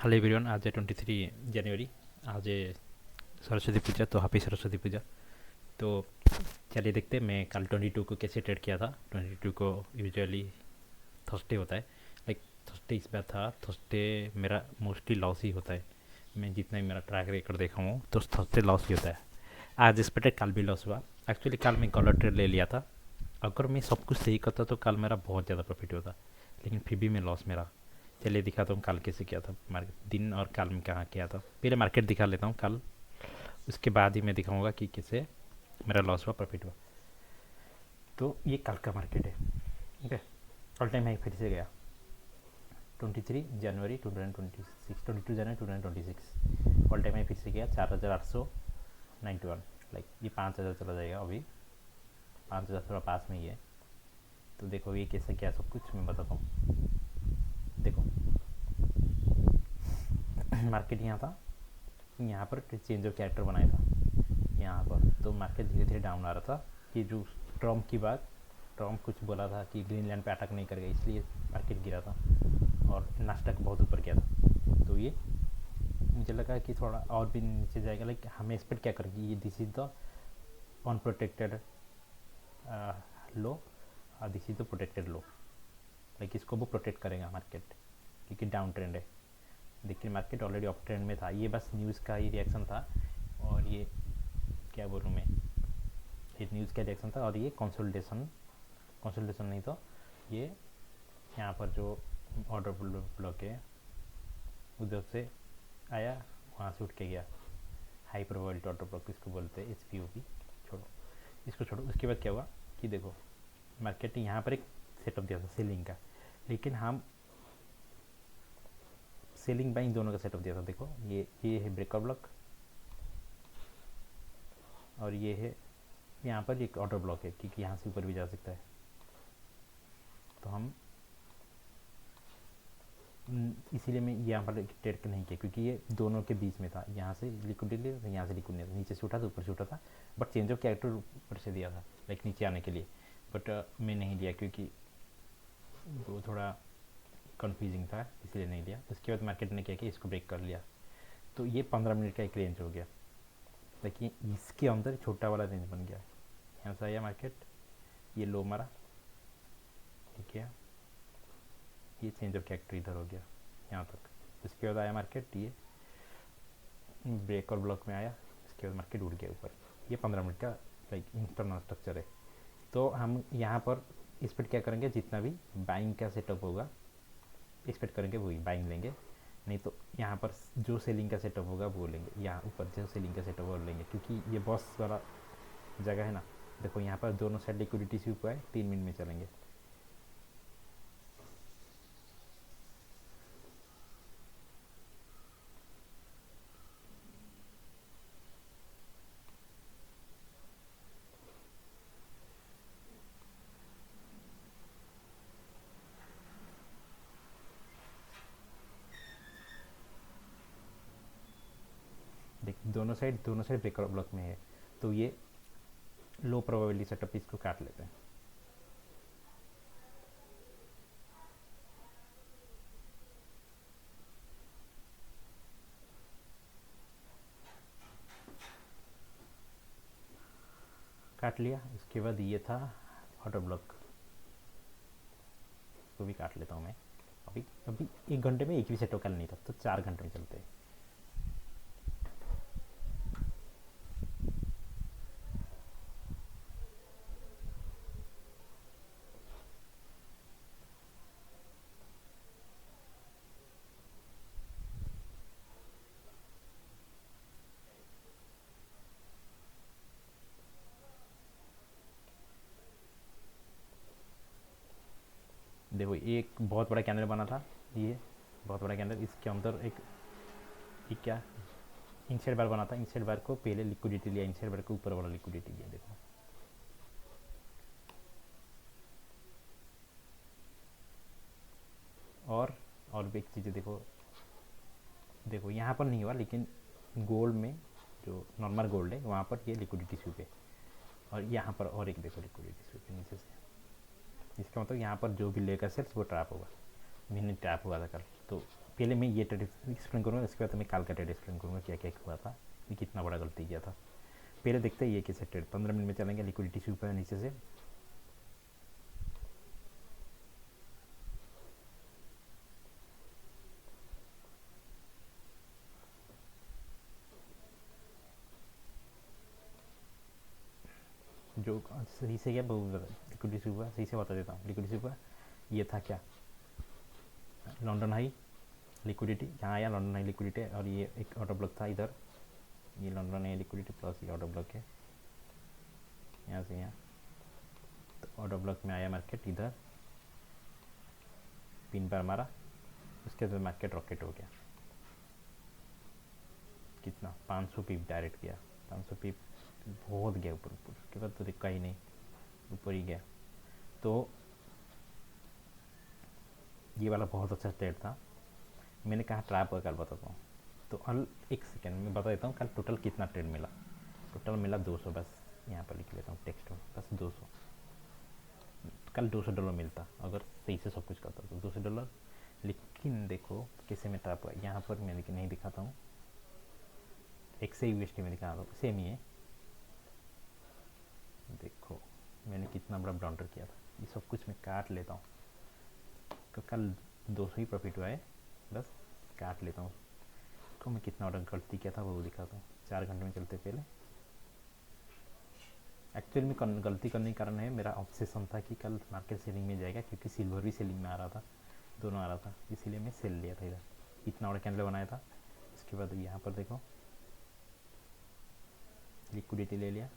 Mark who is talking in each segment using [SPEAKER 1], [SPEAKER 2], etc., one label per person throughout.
[SPEAKER 1] Hello everyone. आज है 23 जनवरी। आज है सरस्वती पूजा, तो हैप्पी सरस्वती पूजा। तो चलिए देखते हैं मैं कल 22 को कैसे ट्रेड किया था। 22 को यूजुअली थर्सडे होता है, लाइक थर्सडे इस बार था। थर्सडे मेरा मोस्टली लॉस ही होता है। मैं जितना ही मेरा ट्रैक रिकॉर्ड देखा हूँ तो थर्सडे लॉस ही होता है। आज इस पर कल भी लॉस हुआ। एक्चुअली कल मैं गलत ट्रेड ले लिया था। अगर मैं सब कुछ सही करता तो कल मेरा बहुत ज़्यादा प्रॉफिट होता, लेकिन फिर भी मैं लॉस मेरा। चलिए दिखाता हूँ कल कैसे किया था मार्केट, दिन और कल में कहाँ किया था। पहले मार्केट दिखा लेता हूँ कल, उसके बाद ही मैं दिखाऊंगा कि कैसे मेरा लॉस हुआ प्रॉफिट हुआ। तो ये कल का मार्केट है। ओके, ऑल टाइम हाई फिर से गया 23 जनवरी 2026, 22 जनवरी 2026 ऑल टाइम हाई फिर से गया 4891। लाइक ये 5000 चला जाएगा अभी। 5000 थोड़ा पास में ही है। तो देखो ये कैसे क्या सब कुछ मैं बताता हूँ। देखो मार्केट यहाँ था, यहाँ पर चेंज ऑफ कैरेक्टर बनाया था यहाँ पर। तो मार्केट धीरे धीरे डाउन आ रहा था कि जो ट्रम्प की बात, ट्रम्प कुछ बोला था कि ग्रीनलैंड पे अटैक नहीं करेगा, इसलिए मार्केट गिरा था और नास्डैक बहुत ऊपर गया था। तो ये मुझे लगा कि थोड़ा और भी नीचे जाएगा। लाइक हमें एक्सपेक्ट क्या करेगी, ये this is the unprotected low, this is the protected low. Like इसको वो प्रोटेक्ट करेगा मार्केट, क्योंकि डाउन ट्रेंड है। लेकिन मार्केट ऑलरेडी अप ट्रेंड में था। ये बस न्यूज़ का ही रिएक्शन था, और ये क्या बोलूँ मैं, ये न्यूज़ का रिएक्शन था। और ये कंसोलिडेशन, कंसोलिडेशन नहीं तो ये यहाँ पर जो ऑर्डर ब्लॉक है उधर से आया, वहाँ से उठ के गया। हाई प्रोबेबिलिटी ऑर्डर ब्लॉक इसको बोलते हैं, एच छोड़ो, इसको छोड़ो। उसके बाद क्या हुआ कि देखो मार्केट ने यहाँ पर एक सेटअप दिया था सेलिंग का, लेकिन हम सेलिंग बाइंग दोनों का सेटअप दिया था। देखो ये है ब्रेकर ब्लॉक, और ये है यहाँ पर एक ऑर्डर ब्लॉक है, क्योंकि यहाँ से ऊपर भी जा सकता है। तो हम इसीलिए मैं यहाँ पर ट्रेड नहीं किया, क्योंकि ये दोनों के बीच में था। यहाँ से लिक्विडिटी था, यहाँ से लिक्विड नहीं था। नीचे से उठा था, ऊपर से उठा था, बट चेंज ऑफ कैरेक्टर ऊपर से दिया था, लाइक नीचे आने के लिए। बट मैं नहीं लिया क्योंकि वो थोड़ा कन्फ्यूजिंग था, इसलिए नहीं लिया। उसके बाद मार्केट ने क्या किया, इसको ब्रेक कर लिया। तो ये 15 मिनट का एक रेंज हो गया। देखिए इसके अंदर छोटा वाला रेंज बन गया। यहाँ से आया मार्केट, ये लो मारा, ठीक है। ये चेंज ऑफ कैरेक्टर इधर हो गया यहाँ तक। इसके बाद आया मार्केट, ये ब्रेक और ब्लॉक में आया। इसके बाद मार्केट उड़ गया ऊपर। ये 15 मिनट का लाइक इंटरनल स्ट्रक्चर है। तो हम यहाँ पर इस पर क्या करेंगे, जितना भी बाइंग का सेटअप होगा एक्सपेक्ट करेंगे वही बाइंग लेंगे। नहीं तो यहाँ पर जो सेलिंग का सेटअप होगा वो लेंगे, यहाँ ऊपर जो सेलिंग का सेटअप वो लेंगे, क्योंकि ये बॉस वाला जगह है ना। देखो यहाँ पर दोनों साइड लिक्विडिटी से ऊपर है, 3 मिनट में चलेंगे। देख दोनों साइड ब्रेकर ब्लॉक में है। तो ये लो प्रोबेबिलिटी सेटअप, इसको काट लेते हैं। काट लिया। इसके बाद ये था ऑर्डर ब्लॉक, इसको भी काट लेता हूँ मैं। अभी अभी 1 घंटे में एक भी सेटअप कर नहीं था, तो 4 घंटे में चलते हैं। देखो एक बहुत बड़ा कैंडल बना था, ये बहुत बड़ा कैंडल। इसके अंदर एक क्या इनसाइड बार बना था। इनसाइड बार को पहले लिक्विडिटी लिया, इनसाइड बार को ऊपर वाला लिक्विडिटी लिया। देखो और भी एक चीज़ देखो, देखो यहाँ पर नहीं हुआ, लेकिन गोल्ड में जो नॉर्मल गोल्ड है वहाँ पर ये लिक्विडिटी स्वीप है। और यहाँ पर और एक देखो लिक्विडिटी स्वीप है नीचे से। इसका मतलब यहाँ पर जो भी लेकर सेल्स वो ट्रैप होगा। मैंने ट्रैप हुआ था कल, तो पहले मैं ये ट्रेड एक्सप्लेन करूँगा, उसके बाद मैं कल का ट्रेड एक्सप्लेन करूँगा क्या क्या हुआ था, ये कितना बड़ा गलती किया था। पहले देखते हैं ये कैसे ट्रेड 15 मिनट में चलेंगे। लिक्विडिटी से ऊपर नीचे से जो सही से क्या लिक्विडिटी से ऊपर सही से बता देता हूँ। लिक्विडिटी से ऊपर ये था क्या, लंदन हाई लिक्विडिटी, यहाँ आया लंदन हाई लिक्विडिटी, और ये एक ऑर्डर ब्लॉक था इधर, ये लंदन हाई लिक्विडिटी प्लस ये ऑर्डर ब्लॉक है यहाँ से यहाँ। तो ऑर्डर ब्लॉक में आया मार्केट, इधर पिन पर मारा, उसके बाद मार्केट रॉकेट हो गया। कितना 500 पिप डायरेक्ट गया, 500 पिप बहुत गया ऊपर ऊपर, उसके बाद तो दिक्का ही नहीं, ऊपर ही गया। तो ये वाला बहुत अच्छा ट्रेड था। मैंने कहा ट्रैप का कल बताता हूँ। तो कल एक सेकेंड में बता देता हूँ कल टोटल कितना ट्रेड मिला। टोटल मिला 200, बस यहाँ पर लिख लेता हूँ टेक्स्ट में, बस 200। कल $200 मिलता अगर सही से सब कुछ करता तो $200। लेकिन देखो कैसे मैं ट्रैप हुआ, यहाँ पर मैं नहीं दिखाता हूँ, एक से USD में दिखा रहा हूँ, सेम ही है। देखो मैंने कितना बड़ा ब्लंडर किया था, ये सब कुछ मैं काट लेता हूँ। तो कल 200 ही प्रॉफिट हुआ है, बस काट लेता हूँ। तो मैं कितना ऑर्डर गलती किया था वो दिखाता हूँ। 4 घंटे में चलते पहले एक्चुअली में गलती करने का कारण है, मेरा ऑब्सेशन था कि कल मार्केट सेलिंग में जाएगा, क्योंकि सिल्वर भी सेलिंग में आ रहा था, दोनों आ रहा था, इसीलिए मैं सेल लिया था इधर। इतना बड़ा कैंडल बनाया था। उसके बाद यहाँ पर देखो लिक्विडिटी ले लिया,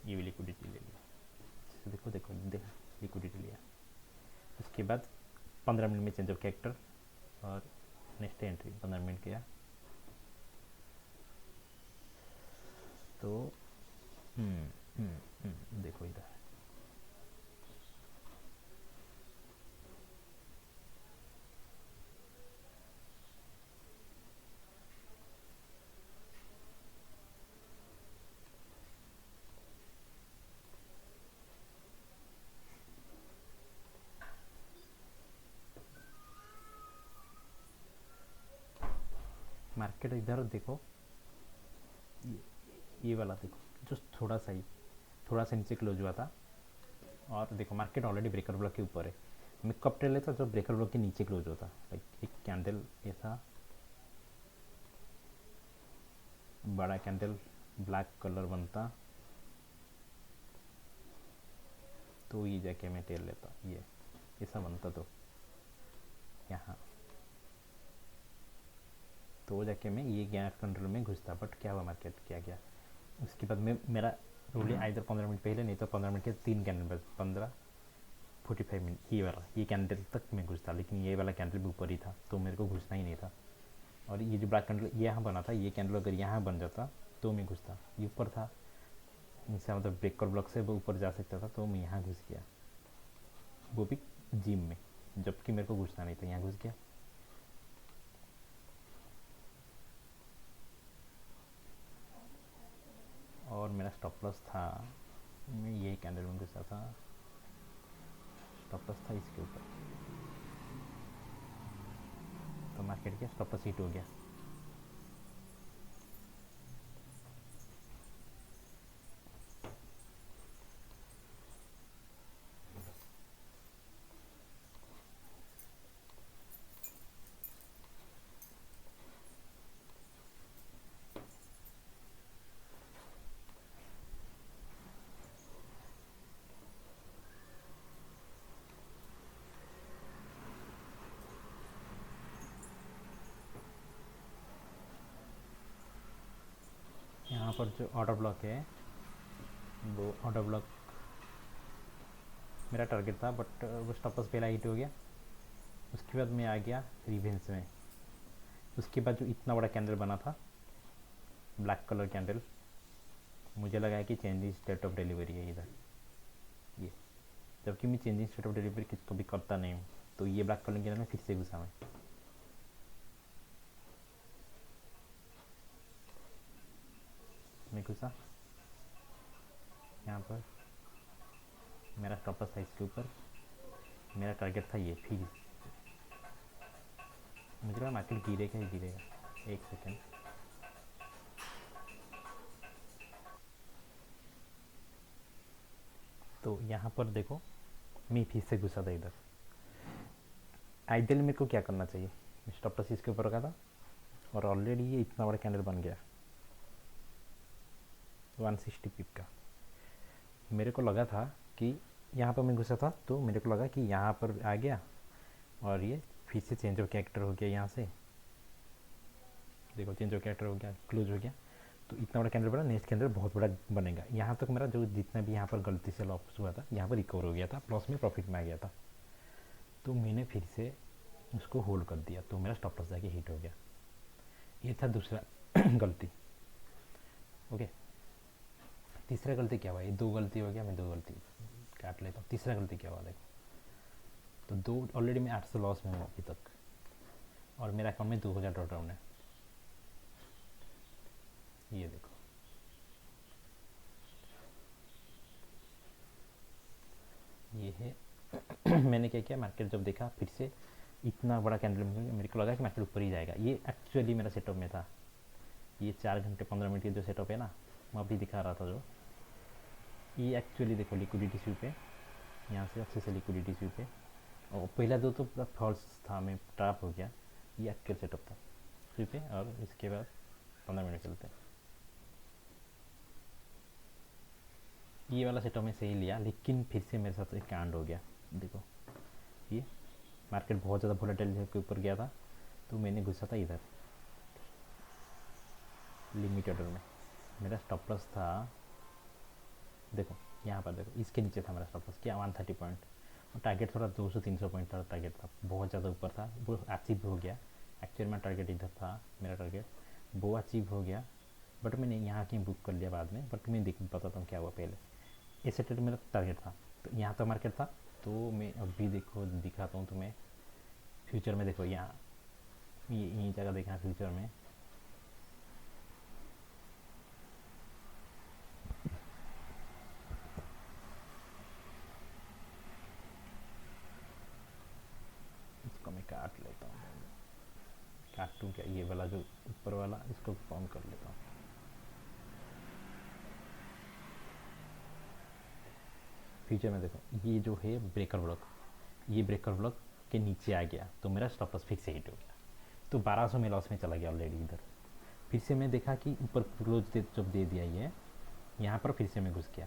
[SPEAKER 1] ये भी लिक्विडिटी ले लिया। देखो देखो देखो लिक्विडिटी लिया। उसके बाद 15 मिनट में चेंज ऑफ कैरेक्टर और नेक्स्ट एंट्री 15 मिनट किया। तो देखो इधर मार्केट, इधर देखो ये वाला देखो, जो थोड़ा सा नीचे क्लोज हुआ था। और देखो मार्केट ऑलरेडी ब्रेकर ब्लॉक के ऊपर है। मैं कब ट्रेड लेता जब ब्रेकर ब्लॉक के नीचे क्लोज होता, लाइक एक कैंडल ऐसा बड़ा कैंडल ब्लैक कलर बनता, तो ये जाके मैं टेल लेता, ये ऐसा बनता तो यहाँ, तो जाके मैं ये गैप कंट्रोल में घुसता। बट क्या हुआ, मार्केट क्या गया। उसके बाद में मेरा रूल है इधर 15 मिनट पहले, नहीं तो 15 मिनट के 3 कैंडल, बस 15-45 मिनट ये वाला, ये कैंडल तक मैं घुसता। लेकिन ये वाला कैंडल भी ऊपर ही था, तो मेरे को घुसना ही नहीं था। और ये जो ब्लैक कैंडल यहाँ बना था, ये कैंडल अगर यहाँ बन जाता तो मैं घुसता। ये ऊपर था, इनसे मतलब ब्रेकर ब्लॉक से वो ऊपर जा सकता था, तो मैं यहाँ घुस गया, वो भी जिम में, जबकि मेरे को घुसना नहीं था, यहाँ घुस गया। और मेरा स्टॉप लॉस था, मैं ये कैंडल में घुसा था, स्टॉप लॉस था इसके ऊपर, तो मार्केट के स्टॉप लॉस हिट हो गया। यहाँ पर जो ऑर्डर ब्लॉक है, वो ऑर्डर ब्लॉक मेरा टारगेट था, बट वो स्टॉप लॉस पहला हिट हो गया। उसके बाद मैं आ गया रिवेंस में। उसके बाद जो इतना बड़ा कैंडल बना था, ब्लैक कलर कैंडल, मुझे लगा है कि चेंजिंग स्टेट ऑफ डिलीवरी है इधर, ये, जबकि मैं चेंजिंग स्टेट ऑफ डिलीवरी किसको भी करता नहीं हूँ। तो ये ब्लैक कलर कैंडल में फिर से घुसा मैं घुसा यहाँ पर, मेरा स्टॉप लॉस था इसके ऊपर, मेरा टारगेट था ये, फिर मुझे लगा मार्केट गिरेगा ही गिरेगा। एक सेकेंड, तो यहाँ पर देखो मैं फिर से घुसा था इधर। आइडियल मेरे को क्या करना चाहिए, स्टॉप लॉस इसके ऊपर रखा था और ऑलरेडी ये इतना बड़ा कैंडल बन गया 160 पिप का। मेरे को लगा था कि यहाँ पर मैं घुसा था तो मेरे को लगा कि यहाँ पर आ गया और ये फिर से चेंज ऑफ कैरेक्टर हो गया। यहाँ से देखो चेंज ऑफ कैरेक्टर हो गया, क्लोज हो गया, तो इतना बड़ा कैंडल बना, नेक्स्ट कैंडल बहुत बड़ा बनेगा। यहाँ तक मेरा जो जितना भी यहाँ पर गलती से लॉस हुआ था यहाँ पर रिकवर हो गया था, लॉस में प्रॉफिट में आ गया था। तो मैंने फिर से उसको होल्ड कर दिया, तो मेरा स्टॉप लॉस जाके हिट हो गया। ये था दूसरा गलती। ओके, तीसरा गलती क्या हुआ, ये दो गलती हो गया, मैं दो गलती काट लेता हूँ। तीसरा गलती क्या हुआ देखो, तो दो ऑलरेडी मैं 800 लॉस में हूँ अभी तक और मेरा अकाउंट में 2000 ड्रॉ डाउन है। ये देखो, ये है मैंने क्या किया, मार्केट जब देखा फिर से इतना बड़ा कैंडल में, मेरे को लगा कि मार्केट ऊपर ही जाएगा। ये एक्चुअली मेरा सेटअप में था। ये 4 घंटे 15 मिनट की जो सेटअप है ना, मैं अभी दिखा रहा था जो, ये एक्चुअली देखो लिक्विडिटी स्वीप है, यहाँ से अच्छे से लिक्विडिटी स्वीप है। और पहला दो तो पूरा फॉल्स था, मैं ट्रैप हो गया। ये एक्चुअल सेटअप था स्वीप है, और इसके बाद 15 मिनट चलते हैं। ये वाला सेटअप में सही लिया, लेकिन फिर से मेरे साथ एक कांड हो गया। देखो ये मार्केट बहुत ज़्यादा वोलेटाइल के ऊपर गया था, तो मैंने घुसा था इधर लिमिट ऑर्डर में। मेरा स्टॉप लॉस था, देखो यहाँ पर देखो, इसके नीचे था मेरा स्टॉप लॉस क्या 130 पॉइंट, और टारगेट थोड़ा 200-300 पॉइंट का टारगेट था, बहुत ज़्यादा ऊपर था, वो अचीव हो गया। एक्चुअल में टारगेट इधर था, मेरा टारगेट वो अचीव हो गया, बट मैंने यहाँ की बुक कर लिया बाद में। बट मैं देख बताता हूँ क्या हुआ पहले। ये सेटेड मेरा टारगेट था, तो यहाँ तो मार्केट था, तो मैं अभी देखो दिखाता हूँ तुम्हें। फ्यूचर में देखो यहाँ ये यही जगह देखना फ्यूचर में, इसको मैं काट लेता हूँ, काटूँ क्या, ये वाला जो ऊपर वाला इसको कम कर लेता हूँ। फ्यूचर में देखो ये जो है ब्रेकर ब्लॉक, ये ब्रेकर ब्लॉक के नीचे आ गया, तो मेरा स्टॉप लॉस फिक्स हिट हो गया, तो 1200 में लॉस में चला गया ऑलरेडी इधर। फिर से मैं देखा कि ऊपर क्लोज जब दे दिया ये, यहाँ पर फिर से मैं घुस गया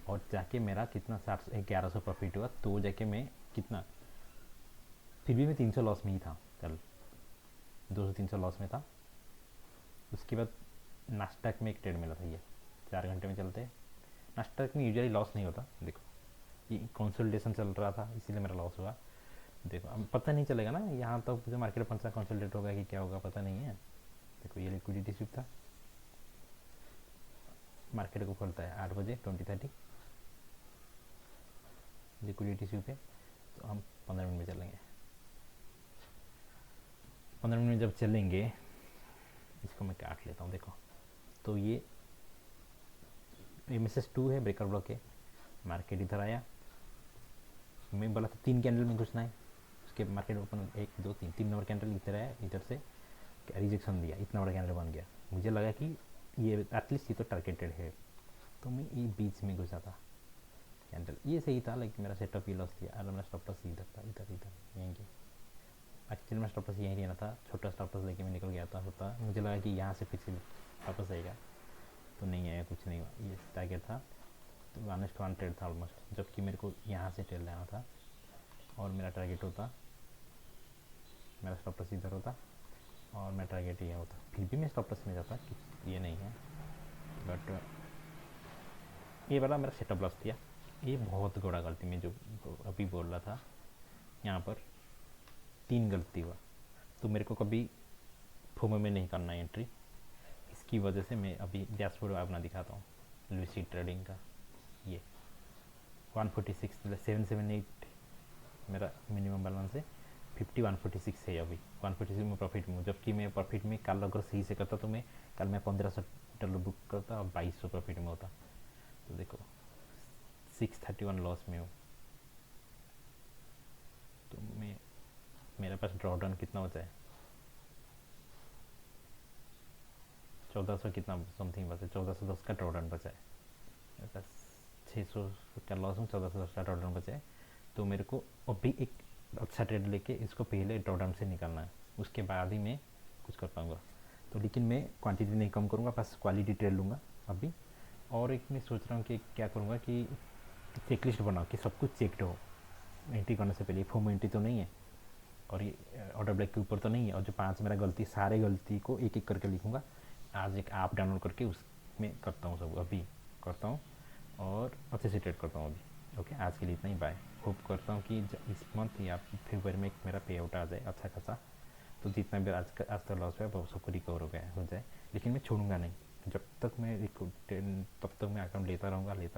[SPEAKER 1] और जाके मेरा कितना 1100 प्रॉफिट हुआ। तो जाके मैं कितना, फिर भी मैं 300 लॉस में ही था कल, 200-300 लॉस में था। उसके बाद नास्टैक में एक ट्रेड मिला था, ये 4 घंटे में चलते। नास्टैक में यूजुअली लॉस नहीं होता, देखो ये कंसोलिडेशन चल रहा था इसीलिए मेरा लॉस हुआ। देखो अब पता नहीं चलेगा ना यहाँ तक जो मार्केट पंचा कंसोलिडेट होगा कि क्या होगा, पता नहीं है। देखो ये लिक्विडिटी स्वीप था, मार्केट को खोलता है 8 बजे 20:30, लिक्विडिटी स्वीप है, तो हम 15 मिनट में चलेंगे। 15 मिनट में जब चलेंगे, इसको मैं काट लेता हूँ। देखो तो ये MSS2 है, ब्रेकर ब्लॉक है, मार्केट इधर आया, मैं बोला था 3 कैंडल में घुसना है, उसके मार्केट ओपन 1 2 3 नंबर कैंडल इधर आया, इधर से रिजेक्शन दिया, इतना बड़ा कैंडल बन गया। मुझे लगा कि ये एटलीस्ट ये तो टारगेटेड है, तो मैं ये बीच में घुसा था कैंडल, ये सही था, लेकिन मेरा सेटअप ही लॉस किया। और मेरा स्टॉप लॉस इधर था, इधर इधर यहीं के, एक्चुअली मेरा स्टॉप लॉस यहीं रहना था, छोटा स्टॉप लॉस लेके मैं निकल गया था होता। मुझे लगा कि यहाँ से फिर से वापस आएगा, तो नहीं आया, कुछ नहीं हुआ। ये टारगेट था, तो 1:1 ट्रेड था ऑलमोस्ट, जबकि मेरे को यहाँ से ट्रेड लेना था और मेरा टारगेट होता, मेरा स्टॉप लॉस इधर होता और मेरा टारगेट ये होता। फिर भी मैं स्टॉप लॉस में जाता कि ये नहीं है, बट ये वाला मेरा सेटअप लॉस किया। ये बहुत बड़ा गलती मैं जो अभी बोल रहा था, यहाँ पर 3 गलती हुआ। तो मेरे को कभी फोमो में नहीं करना एंट्री, इसकी वजह से मैं अभी डैशबोर्ड अपना दिखाता हूँ लूसी ट्रेडिंग का। ये 146 778 मेरा मिनिमम बैलेंस है, 146 है अभी, 146 में प्रॉफिट में हूँ। जबकि मैं प्रॉफिट में कल अगर सही से करता तो मैं कल मैं 1500 बुक करता और 2200 प्रॉफिट में होता। तो देखो 631 लॉस में हूँ। मेरे पास ड्रॉडाउन कितना बचा है, 1400 कितना समथिंग बचा है, 1410 का ड्रॉडाउन बचा है मेरे पास। 600 का लॉस में 1410 का ड्रॉडाउन बचा है। तो मेरे को अभी एक अच्छा ट्रेड लेके इसको पहले ड्रॉडाउन से निकालना है, उसके बाद ही मैं कुछ कर पाऊँगा। तो लेकिन मैं क्वांटिटी नहीं कम करूँगा, बस क्वालिटी ट्रेड लूँगा अभी। और एक मैं सोच रहा हूँ कि क्या करूँगा कि चेकलिस्ट बनाओ कि सब कुछ चेकड हो एंट्री करने से पहले। फोमो एंट्री तो नहीं है और ये ऑर्डर ब्लैक के ऊपर तो नहीं है, और जो 5 मेरा गलती, सारे गलती को एक एक करके लिखूँगा। आज एक ऐप डाउनलोड करके उसमें करता हूँ, सब अभी करता हूँ और अच्छे से ट्रेड करता हूँ अभी। ओके, आज के लिए इतना ही, बाय। होप करता हूँ कि इस मंथ या फरवरी में मेरा पे आउट आ जाए अच्छा खासा, तो जितना भी आज तक लॉस हुआ है वो सबको रिकवर हो जाए। लेकिन मैं छोड़ूंगा नहीं, जब तक मैं तब तक मैं अकाउंट लेता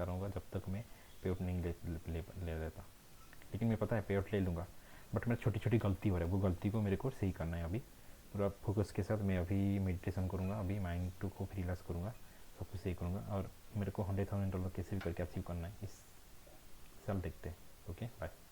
[SPEAKER 1] रहूँगा जब तक मैं पे आउट नहीं ले लेता। लेकिन मैं पता है पे आउट ले लूँगा, बट मेरा छोटी छोटी गलती हो रहा है, वो गलती को मेरे को सही करना है अभी। पूरा फोकस के साथ मैं अभी मेडिटेशन करूँगा, अभी माइंड को रिलैक्स करूँगा, सब कुछ सही करूँगा। और मेरे को $100,000 कैसे भी करके अचीव करना है, इस साल देखते हैं। Okay, bye.